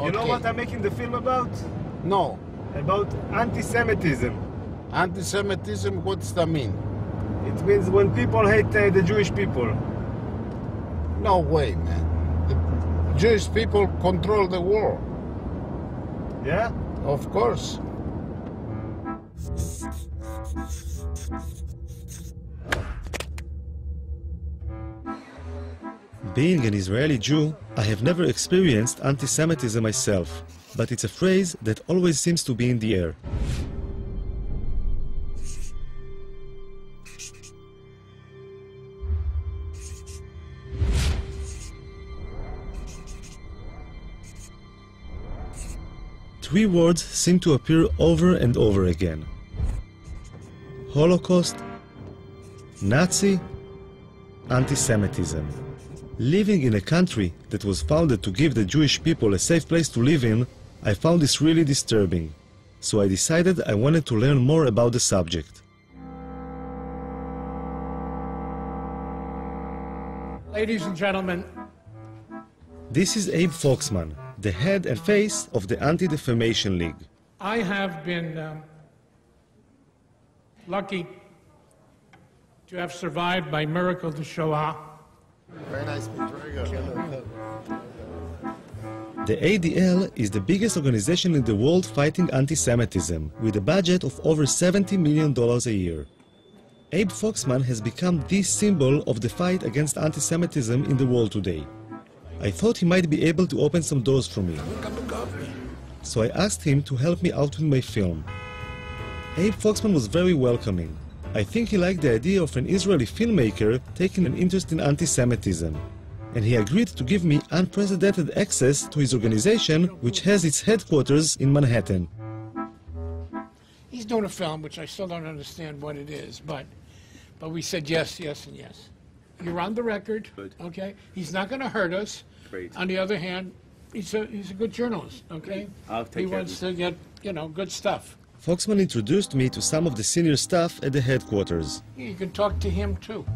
You know what I'm making the film about? No. About anti-Semitism. Anti-Semitism, what does that mean? It means when people hate the Jewish people. No way, man. The Jewish people control the world. Yeah? Of course. Being an Israeli Jew, I have never experienced anti-Semitism myself, but it's a phrase that always seems to be in the air. Three words seem to appear over and over again: Holocaust, Nazi, anti-Semitism. Living in a country that was founded to give the Jewish people a safe place to live in, I found this really disturbing. So I decided I wanted to learn more about the subject. Ladies and gentlemen, this is Abe Foxman, the head and face of the Anti-Defamation League. I have been lucky to have survived by miracle the Shoah. Very nice speech, very good. The ADL is the biggest organization in the world fighting anti-Semitism, with a budget of over $70 million a year. Abe Foxman has become the symbol of the fight against anti-Semitism in the world today. I thought he might be able to open some doors for me. So I asked him to help me out with my film. Abe Foxman was very welcoming. I think he liked the idea of an Israeli filmmaker taking an interest in anti-Semitism, and he agreed to give me unprecedented access to his organization, which has its headquarters in Manhattan. He's doing a film, which I still don't understand what it is, but we said yes, yes, and yes. You're on the record, okay? He's not going to hurt us. Great. On the other hand, he's a good journalist, okay? I'll take he care wants to get, good stuff. Foxman introduced me to some of the senior staff at the headquarters. You can talk to him, too.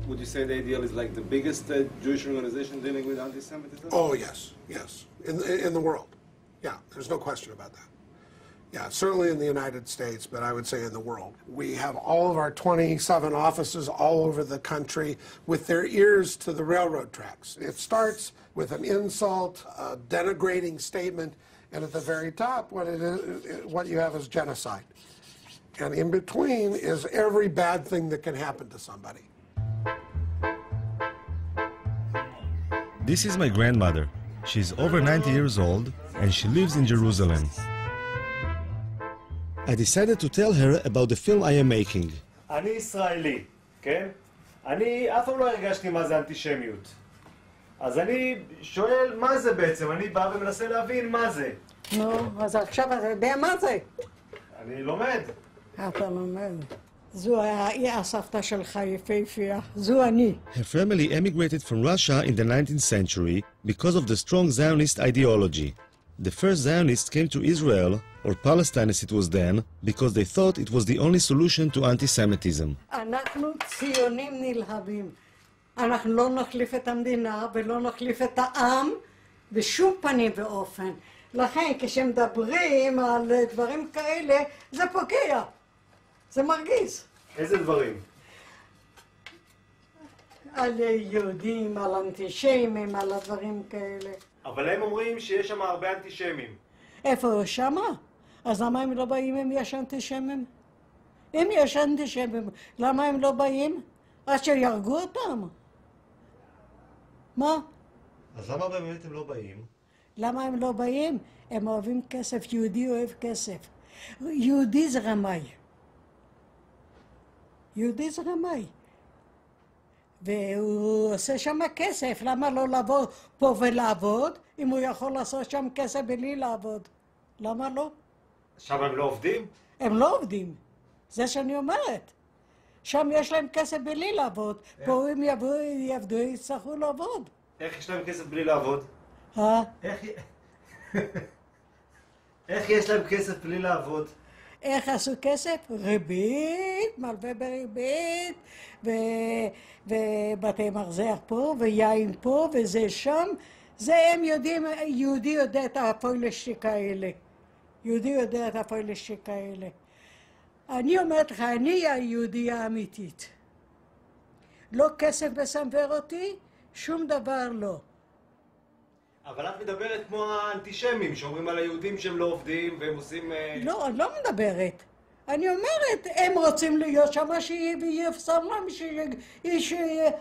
Would you say the ADL is like the biggest Jewish organization dealing with anti-Semitism? Oh, yes, yes. In the world. Yeah, there's no question about that. Yeah, certainly in the United States, but I would say in the world. We have all of our 27 offices all over the country with their ears to the railroad tracks. It starts with an insult, a denigrating statement, and at the very top, what you have is genocide. And in between is every bad thing that can happen to somebody. This is my grandmother. She's over 90 years old, and she lives in Jerusalem. I decided to tell her about the film I am making. אני ישראלי, כן? אני אף פעם לא הרגשתי מה זה אנטישמיות. אז אני שואל מה זה בעצם, אני בא ומנסה להבין מה זה. נו, אז עכשיו אתה יודע מה זה? אני לומד. אתה לומד. זו הסבתא שלך יפהפייה, זו אני. Her family emigrated from Russia in the 19th century because of the strong Zionist ideology. The first Zionists came to Israel, or Palestine as it was then, because they thought it was the only solution to anti-Semitism. אנחנו ציונים נלהבים. אנחנו לא נחליף את המדינה ולא נחליף את העם בשום פנים ואופן. לכן כשמדברים על דברים כאלה, זה פוגע. זה מרגיז. איזה דברים? על יהודים, על אנטישמים, על הדברים כאלה. אבל הם אומרים שיש שם הרבה אנטישמים. איפה שמה? אז למה הם לא באים אם יש אנטישמים? אם יש אנטישמים, למה הם לא באים? עד שירגו אותם. מה? אז למה באמת הם לא באים? למה הם לא באים? הם אוהבים כסף, יהודי אוהב כסף. יהודי זה רמאי. יהודי זה רמאי. והוא עושה שם כסף, למה לא לבוא פה ולעבוד, אם הוא יכול לעשות שם כסף בלי לעבוד? למה לא? שם הם לא עובדים? הם לא עובדים, זה שאני אומרת. שם יש להם כסף בלי לעבוד, פה אם יעבדו, יצטרכו לעבוד. איך יש להם כסף בלי לעבוד? איך יש להם כסף בלי לעבוד? איך עשו כסף? ריבית, מלווה בריבית, ובתי מרזח פה, ויין פה, וזה שם, זה הם יודעים, יהודי יודע את הפוילשטיק האלה. יהודי יודע את הפוילשטיק האלה. אני אומרת לך, אני היהודייה האמיתית. לא כסף מסנוור אותי, שום דבר לא. אבל את מדברת כמו האנטישמים, שאומרים על היהודים שהם לא עובדים והם עושים... לא, אני לא מדברת. אני אומרת, הם רוצים להיות שם, שיפסול להם,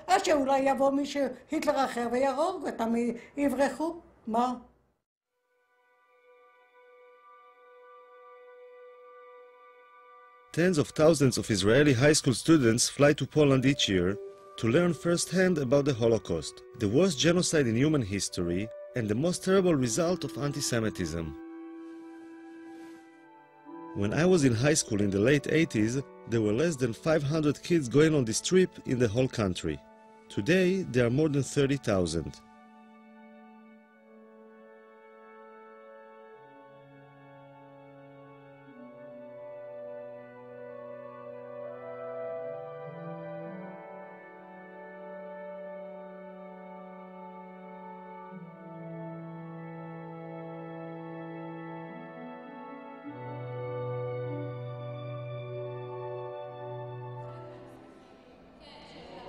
עד שאולי יבוא מישהו, היטלר אחר ויהרוג אותם, יברחו. מה? Tens of thousands of Israeli high school students fly to Poland each year to learn firsthand about the Holocaust, the worst genocide in human history and the most terrible result of anti-Semitism. When I was in high school in the late 80s, there were less than 500 kids going on this trip in the whole country. Today, there are more than 30,000.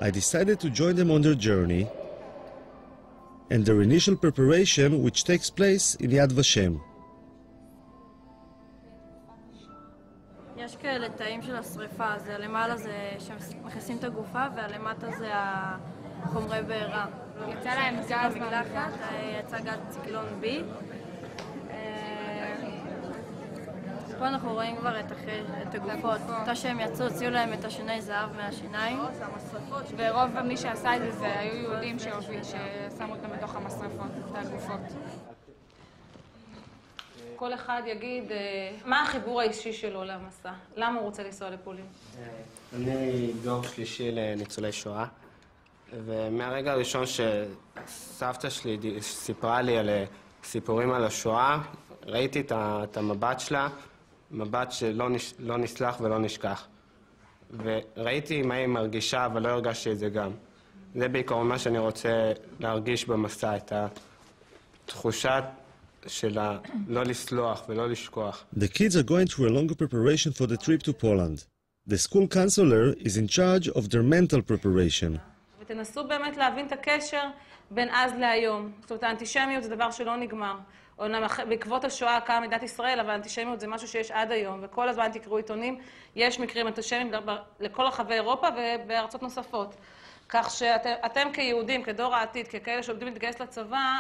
I decided to join them on their journey and their initial preparation, which takes place in Yad Vashem. יש כאלה תאים של השריפה, זה למעלה זה שמכניסים את הגופה והלמטה זה החומרי בעירה. יצא להם גז מלחץ, יצא גז ציקלון B. פה אנחנו רואים כבר את הגופות. אותה שהם יצאו, הוציאו להם את השיני זהב מהשיניים. ורוב מי שעשה את זה היו יהודים ששמו אותם בתוך המשרפות, את הגופות. כל אחד יגיד מה החיבור האישי שלו למסע, למה הוא רוצה לנסוע לפולין. אני דור שלישי לניצולי שואה, ומהרגע הראשון שסבתא שלי סיפרה לי על סיפורים על השואה, ראיתי את המבט שלה, מבט שלא נסלח ולא נשכח. וראיתי מה היא מרגישה, אבל לא הרגשתי את זה גם. זה בעיקרון מה שאני רוצה להרגיש במסע, את התחושה של לא לסלוח ולא לשכוח. The kids are going through a longer preparation for the trip to Poland. The school counselor is in charge of their mental preparation. ותנסו באמת להבין את הקשר בין אז להיום. זאת אומרת, האנטישמיות זה דבר שלא נגמר. בעקבות השואה קמה מדינת ישראל, אבל האנטישמיות זה משהו שיש עד היום, וכל הזמן תקראו עיתונים, יש מקרים אנטישמיים לכל רחבי אירופה ובארצות נוספות. כך שאתם כיהודים, כדור העתיד, ככאלה שעובדים להתגייס לצבא,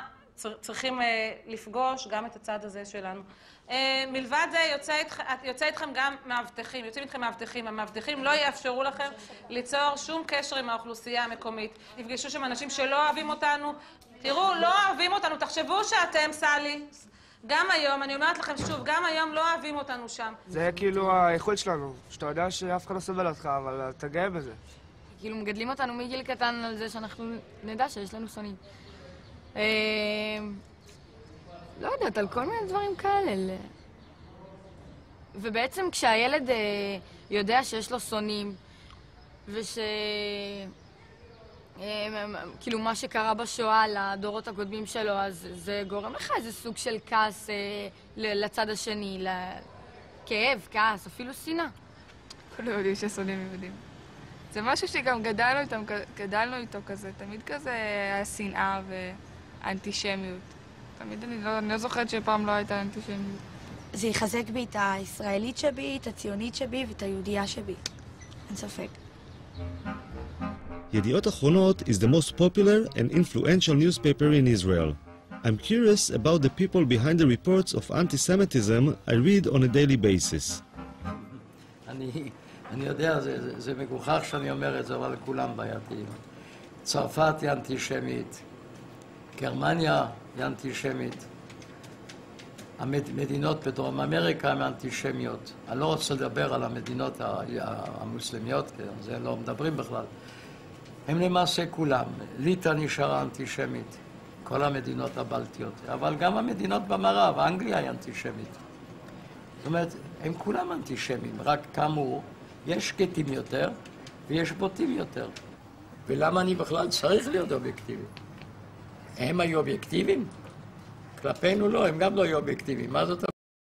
צריכים לפגוש גם את הצד הזה שלנו. מלבד זה יוצא איתכם גם מאבטחים, יוצאים איתכם מאבטחים. המאבטחים לא יאפשרו לכם ליצור שום קשר עם האוכלוסייה המקומית. תפגשו שם אנשים שלא אוהבים אותנו. תראו, לא אוהבים אותנו. תחשבו שאתם, סלי, גם היום, אני אומרת לכם שוב, גם היום לא אוהבים אותנו שם. זה כאילו האיכות שלנו, שאתה יודע שאף אחד לא סובל אותך, אבל אתה גאה בזה. כאילו מגדלים אותנו מגיל קטן על זה שאנחנו נדע שיש לנו שונאים. לא יודעת, על כל מיני דברים כאלה. ובעצם כשהילד יודע שיש לו שונאים, כאילו מה שקרה בשואה לדורות הקודמים שלו, אז זה גורם לך איזה סוג של כעס לצד השני, כאב, כעס, אפילו שנאה. כולנו יודעים ששונאים יהודים. זה משהו שגם גדלנו איתו כזה, תמיד כזה השנאה ואנטישמיות. תמיד אני לא זוכרת שפעם לא הייתה אנטישמיות. זה יחזק בי את הישראלית שבי, את הציונית שבי ואת היהודייה שבי. אין ספק. Yediot Achronot is the most popular and influential newspaper in Israel. I'm curious about the people behind the reports of anti-Semitism I read on a daily basis. אני יודע, זה מגוחך שאני אומר את זה, אבל כולם בעייתיים. צרפת היא אנטישמית, גרמניה היא אנטישמית, המדינות בדרום אמריקה הן אנטישמיות. אני לא רוצה לדבר על המדינות המוסלמיות, זה לא מדברים בכלל. הם למעשה כולם. ליטא נשארה אנטישמית, כל המדינות הבלטיות, אבל גם המדינות במערב, אנגליה היא אנטישמית. זאת אומרת, הם כולם אנטישמים, רק כאמור, יש שקטים יותר ויש בוטים יותר. ולמה אני בכלל צריך להיות אובייקטיבי? הם היו אובייקטיביים? כלפינו לא, הם גם לא היו אובייקטיביים. מה זאת אומרת?